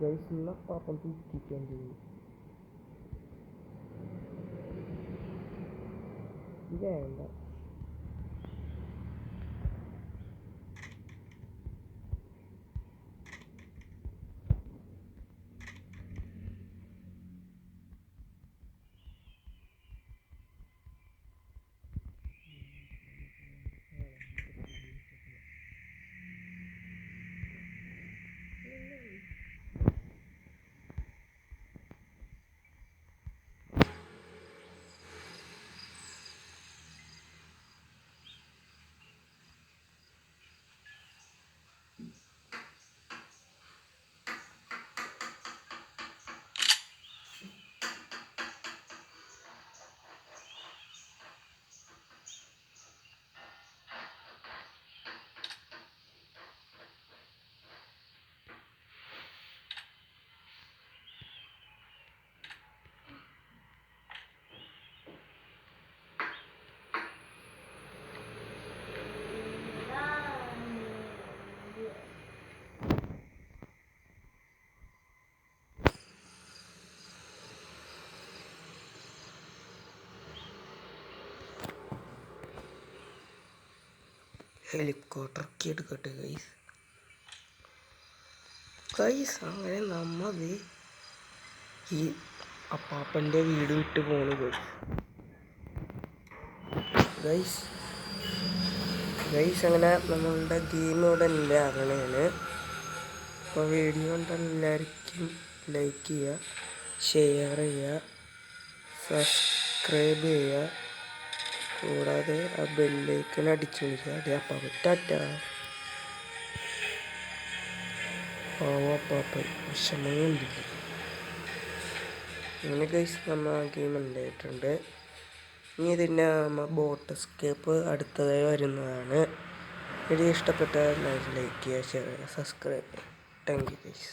Guys ഇന്ന പാപ്പം തൂക്കിക്കാൻ ചെയ്യും വേണ്ട. ഹെലികോപ്റ്റർ ഒക്കെ എടുക്കട്ടെ ഗൈസ് അങ്ങനെ നമ്മൾ ഈ അപ്പാപ്പൻ്റെ വീട് വിട്ട് പോണു ഗൈസ് അങ്ങനെ നമ്മളുടെ ഗെയിം ഇവിടെ ഇല്ല അങ്ങനെയാണ്. അപ്പോൾ വീഡിയോ കണ്ട എല്ലാവർക്കും ലൈക്ക് ചെയ്യുക, ഷെയർ ചെയ്യുക, സബ്സ്ക്രൈബ് ചെയ്യുക, കൂടാതെ ആ ബെല്ലൈക്കൺ അടിച്ചു വിളിക്കുക. അതെ അപ്പാപ്പൻ ടാറ്റ. അപ്പാപ്പൻ വിഷമം കണ്ടില്ല. അങ്ങനെ ഗൈസ് നമ്മൾ ആ ഗെയിം ഉണ്ടായിട്ടുണ്ട്. ഇനി ഇതിൻ്റെ ബോട്ട് എസ്കേപ്പ് അടുത്തതായി വരുന്നതാണ്. വീഡിയോ ഇഷ്ടപ്പെട്ടാൽ ലൈക്ക് ചെയ്യുക, ഷെയർ ചെയ്യുക, സബ്സ്ക്രൈബ് ചെയ്യുക. Thank you guys.